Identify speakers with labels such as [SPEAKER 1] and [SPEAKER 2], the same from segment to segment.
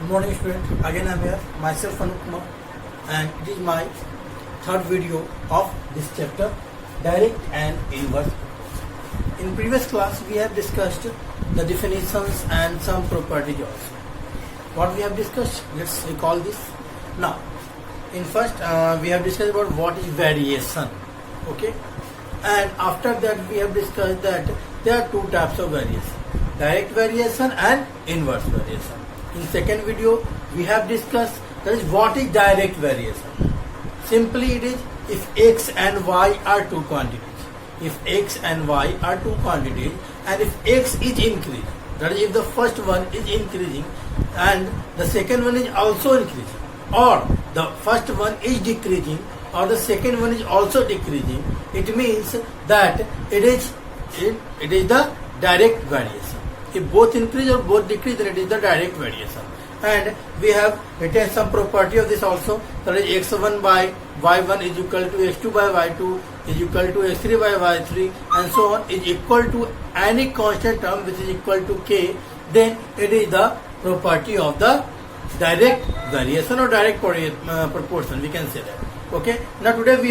[SPEAKER 1] Good morning students, again I am here, myself Anup Kumar, and it is my third video of this chapter, direct and inverse. In previous class we have discussed the definitions and some properties also. What we have discussed, let's recall this. Now, in first we have discussed about what is variation, okay, and after that we have discussed that there are two types of variation, direct variation and inverse variation. In second video, we have discussed that is what is direct variation. Simply it is if x and y are two quantities. If x and y are two quantities and if x is increasing, that is if the first one is increasing and the second one is also increasing, or the first one is decreasing or the second one is also decreasing, it means that it is the direct variation. If both increase or both decrease, then it is the direct variation. And we have written some property of this also, that is x1 by y1 is equal to x2 by y2 is equal to x3 by y3 and so on is equal to any constant term which is equal to k, then it is the property of the direct variation or direct proportion, we can say that. Okay. Now today we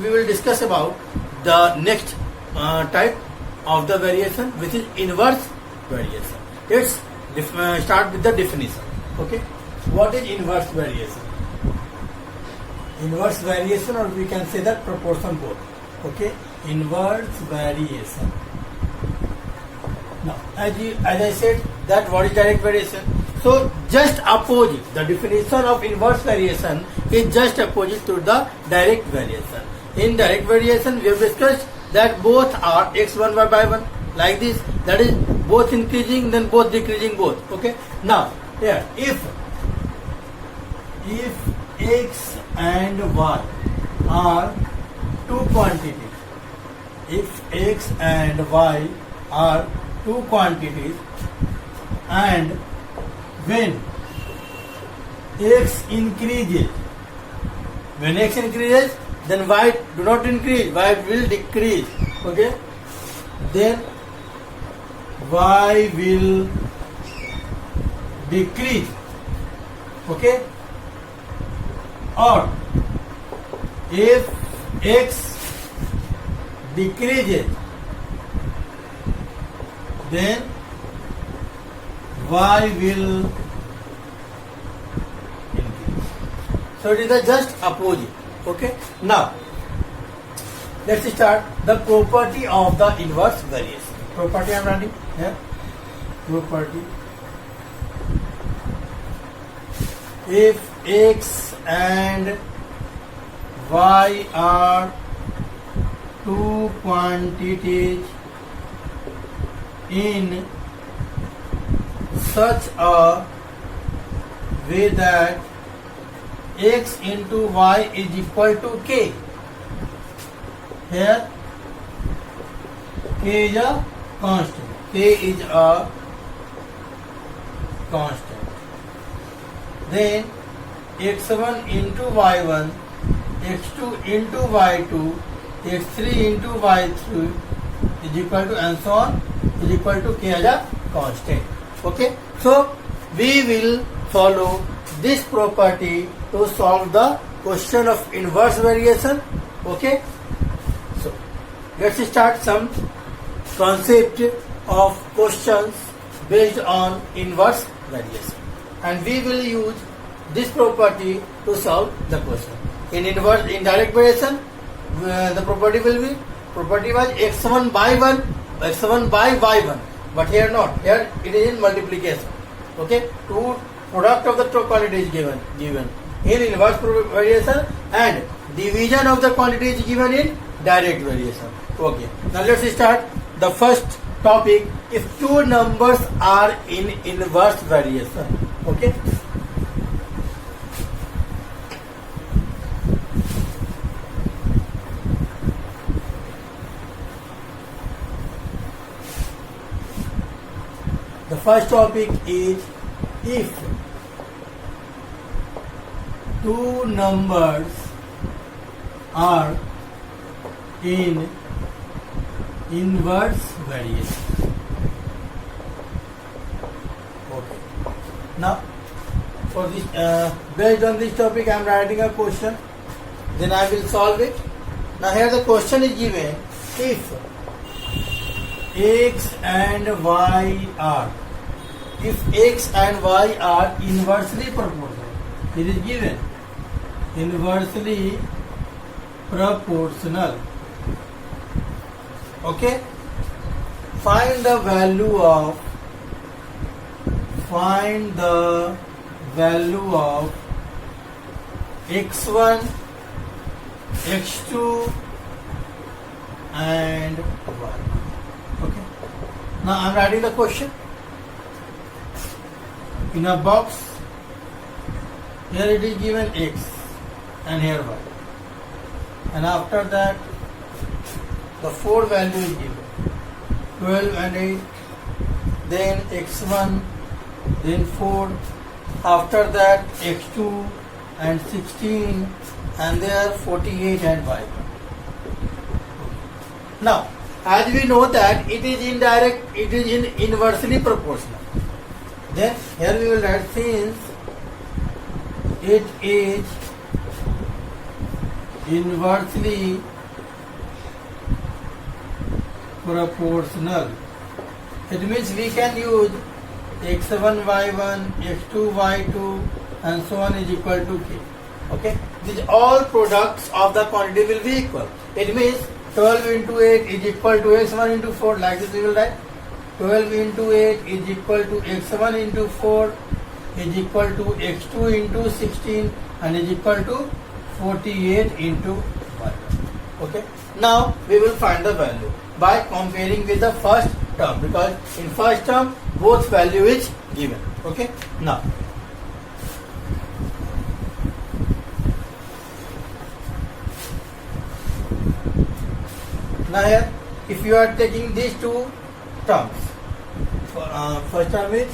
[SPEAKER 1] will discuss about the next type of the variation, which is inverse variation. Let's start with the definition. Okay, what is inverse variation? Inverse variation, or we can say that proportion both. Okay, inverse variation. Now, as I said, that what is direct variation? So just opposite, the definition of inverse variation is just opposite to the direct variation. In direct variation, we have discussed that both are x1 by y1 like this, that is both increasing then both decreasing both. Okay, now here if x and y are two quantities, if x and y are two quantities and when x increases, then y do not increase, y will decrease. Okay, then y will decrease. Okay, or if x decreases, then y will increase. So it is the just opposite. Okay, now let's start the property of the inverse variation. Property I am writing here. Property. If x and y are two quantities in such a way that x into y is equal to k. Here k is a constant. K is a constant. Then x1 into y1, x2 into y2, x3 into y3 is equal to and so on is equal to k as a constant. Okay, so we will follow this property to solve the question of inverse variation. Okay, so let's start some concept of questions based on inverse variation, and we will use this property to solve the question. In direct variation, the property will be, property was x1 by y1, but here not, here it is in multiplication. Okay, two product of the two quantity is given in inverse variation, and division of the quantity is given in direct variation. Okay, now let's start the first topic, if two numbers are in inverse variation. Okay, the first topic is if two numbers are in inverse variation. Okay. Now, For this, based on this topic, I am writing a question. Then I will solve it. Now here the question is given: if x and y are, if x and y are inversely proportional, it is given inversely proportional. Okay. Find the value of x1, x2 and y. Okay. Now I am writing the question in a box. Here it is given x and here y, and after that the 4 value is given, 12 and 8, then x1, then 4, after that x2 and 16, and there 48 and y. Now, as we know that it is inversely proportional, then here we will write, since it is inversely proportional, it means we can use x1 y1, x2 y2 and so on is equal to k. Okay, these all products of the quantity will be equal. It means 12 into 8 is equal to x1 into 4. Like this we will write 12 into 8 is equal to x1 into 4 is equal to x2 into 16 and is equal to 48 into y. Okay, now we will find the value by comparing with the first term, because in first term both value is given. Okay, now here if you are taking these two terms, first term is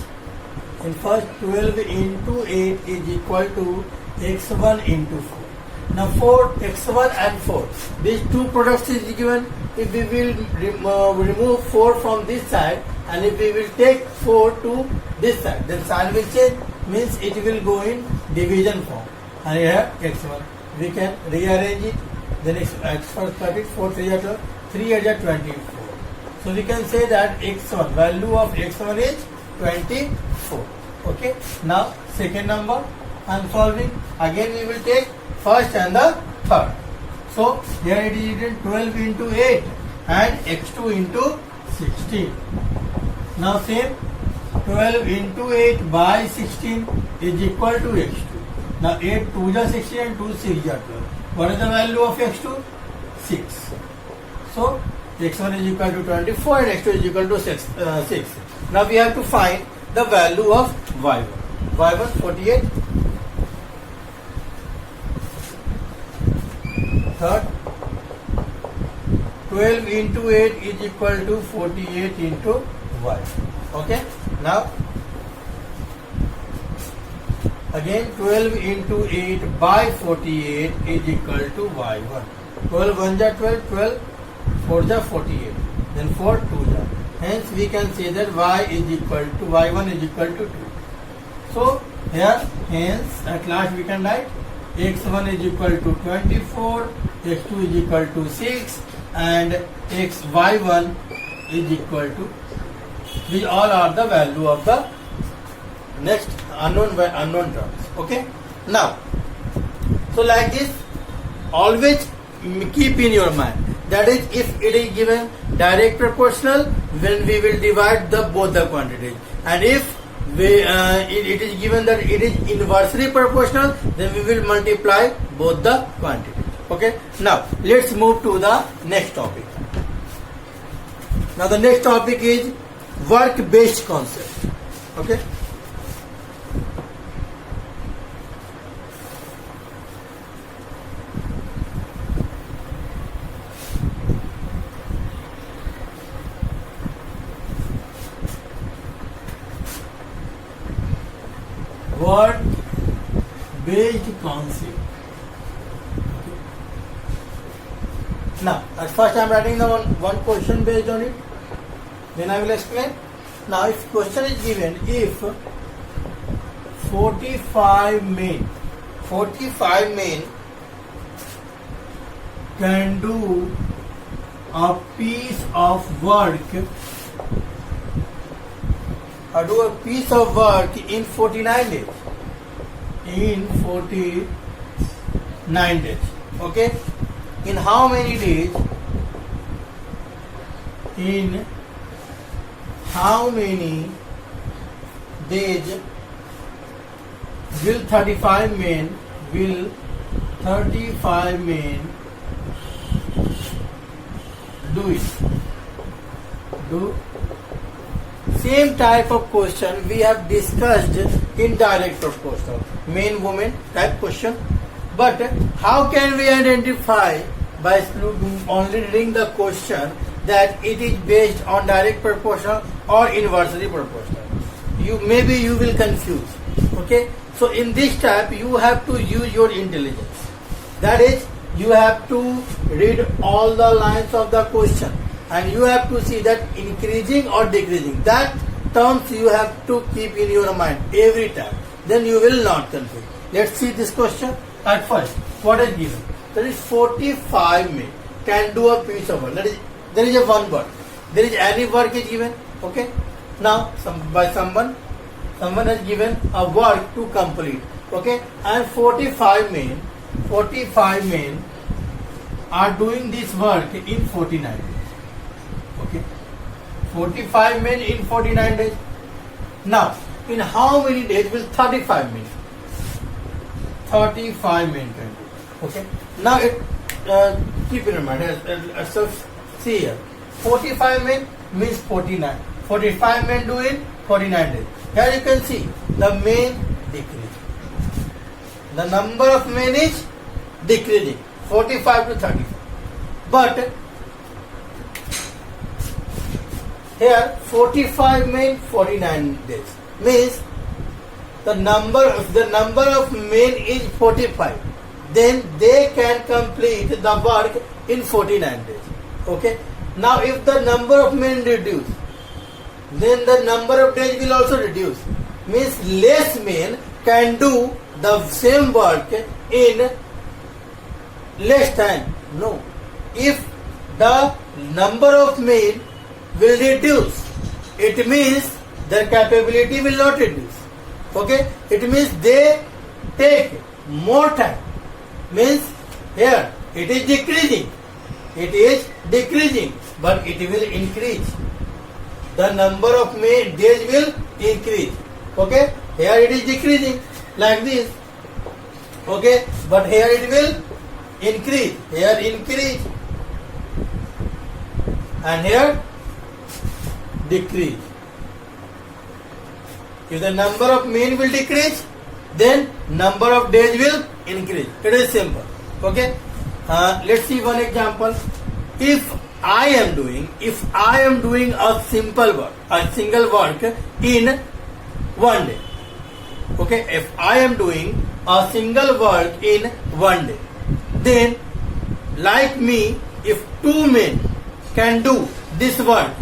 [SPEAKER 1] in first 12 into 8 is equal to x1 into 4. Now for x1 and 4, these two products is given. If we will remove 4 from this side and if we will take 4 to this side, then sign will change, means it will go in division form. And here x1, we can rearrange it. Then x first bracket 4 3 are 24. So we can say that x1, value of x1 is 24. Okay. Now second number I am solving. Again we will take first and the third. So here it is written 12 into 8 and x2 into 16. Now same 12 into 8 by 16 is equal to x2. Now 8 2 is 16 and 2 6 is 12. What is the value of x2? 6. So x1 is equal to 24 and x2 is equal to 6. Now we have to find the value of y1. y1 48. Third, 12 into 8 is equal to 48 into y. Okay. Now again 12 into 8 by 48 is equal to y1. 12 1 ja 12, 12 4 ja 48, then 4 2 ja. Hence we can say that y is equal to y1 is equal to 2. So here hence at last we can write x1 is equal to 24, x2 is equal to 6 and y1 is equal to, these all are the value of the next unknown terms. Okay. Now, so like this, always keep in your mind, that is, if it is given direct proportional, then we will divide both the quantities, and if it is given that it is inversely proportional, then we will multiply both the quantities. Okay. Now let's move to the next topic. Now the next topic is work based concept. Okay. Work based concept. Now, at first I am writing the one question based on it. Then I will explain. Now, if question is given, if 45 men can do a piece of work in 49 days. Okay, in how many days? In how many days will 35 men do it? Same type of question we have discussed in direct proportional, men woman type question. But how can we identify by only reading the question that it is based on direct proportional or inversely proportional? You will confuse. Okay, so in this type you have to use your intelligence. That is, you have to read all the lines of the question and you have to see that increasing or decreasing. That terms you have to keep in your mind every time. Then you will not confuse. Let's see this question. At first, what is given? There is 45 men can do a piece of work. That is, there is a one word. There is any work is given. Okay. Now, someone has given a work to complete. Okay, and 45 men are doing this work in 49 days. Okay, 45 men in 49 days. Now, in how many days will 35 men? 35 men can do. Okay, now keep in mind. So see here, 45 men means 49. 45 men do in 49 days. Here you can see the men decrease. The number of men is decreasing, 45 to 35. But here 45 men 49 days means the number of men is 45. Then they can complete the work in 49 days. Okay. Now if the number of men reduce, then the number of days will also reduce. Means less men can do the same work in less time. No. If the number of men will reduce, it means their capability will not reduce. Okay? It means they take more time. Means here it is decreasing. It is decreasing, but it will increase. The number of days will increase. Okay? Here it is decreasing like this. Okay? But here it will increase. Here increase. And here decrease. If the number of men will decrease, then number of days will increase. It is simple. Okay? Let's see one example. If I am doing a single work in one day. Okay, if I am doing a single work in one day, then like me, if two men can do this work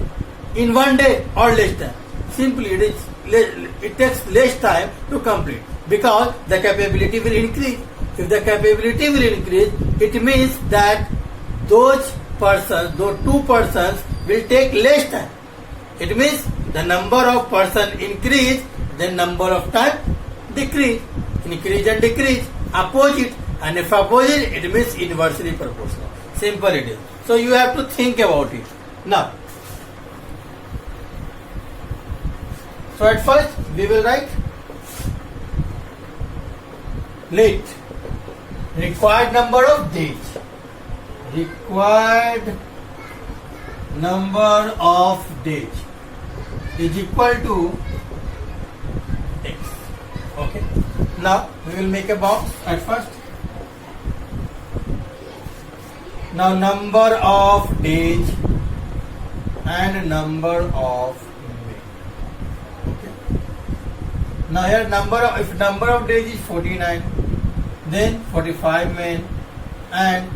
[SPEAKER 1] in one day or less time, simply it takes less time to complete because the capability will increase. If the capability will increase, it means that those two persons will take less time. It means the number of person increase, then number of time decrease. Increase and decrease, opposite. And if opposite, it means inversely proportional. Simple it is. So you have to think about it. Now, so at first we will write let required number of days. Required number of days is equal to x. Okay. Now we will make a box at first. Now number of days and number of men. Okay. Now here if number of days is 49, then 45 men, and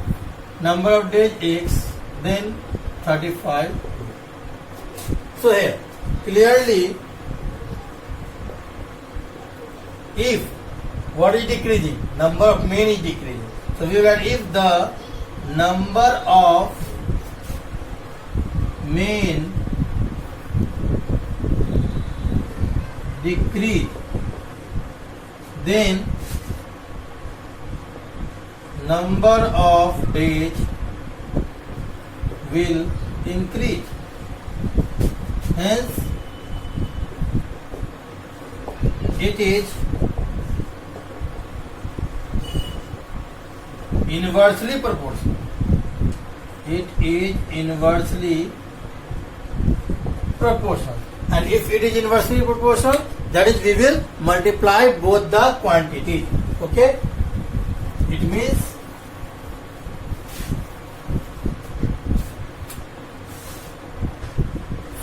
[SPEAKER 1] number of days x, then 35. So here clearly if what is decreasing? Number of main is decreasing. So we will if the number of main decrease, then number of days will increase. Hence, it is inversely proportional. It is inversely proportional. And if it is inversely proportional, that is we will multiply both the quantities. Okay? It means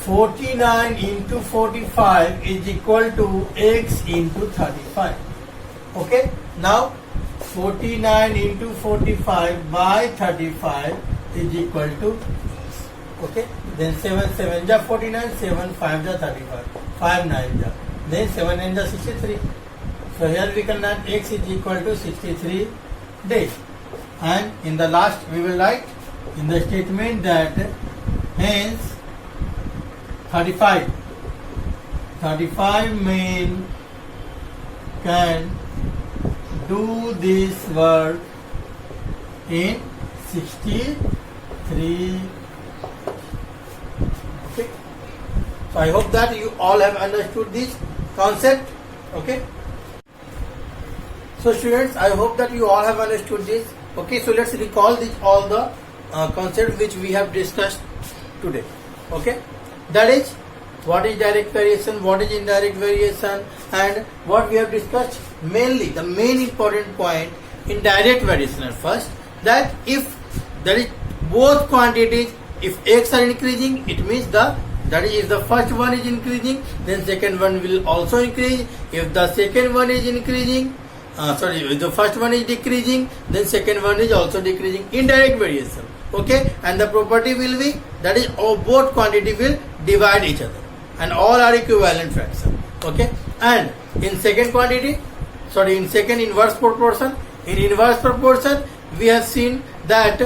[SPEAKER 1] (49 into 45 is equal to x into 35. Okay? Now 49 into 45 by 35 is equal to, okay, then 7 7 ja 49, 7 5 ja 35, 5 9 ja, then 7 9 ja 63. So here we can write x is equal to 63 days. And in the last we will write in the statement that hence 35 men can do this work in 63. Okay. So I hope that you all have understood this concept. Okay. So students, I hope that you all have understood this. Okay. So let's recall this all the concepts which we have discussed today. Okay. That is, what is direct variation, what is indirect variation, and what we have discussed mainly the main important point in direct variation at first, that if there is both quantities, if x are increasing, it means that is if the first one is increasing, then second one will also increase. If the second one is increasing, if the first one is decreasing, then second one is also decreasing. Indirect variation. Okay, and the property will be that is both quantity will divide each other and all are equivalent fraction. Okay, and in second inverse proportion, in inverse proportion we have seen that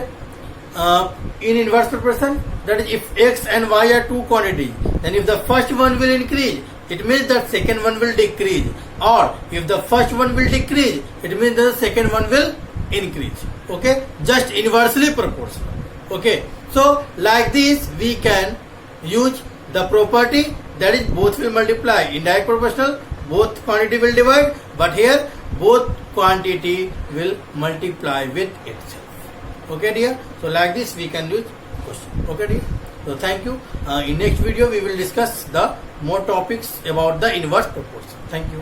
[SPEAKER 1] in inverse proportion, that is if x and y are two quantities, then if the first one will increase, it means that second one will decrease, or if the first one will decrease, it means that the second one will increase. Okay, just inversely proportional. Okay, so like this we can use the property that is both will multiply. Indirect proportional, both quantity will divide, but here both quantity will multiply with itself. Okay dear, so like this we can use question. Okay dear, so thank you. In next video we will discuss the more topics about the inverse proportion. Thank you.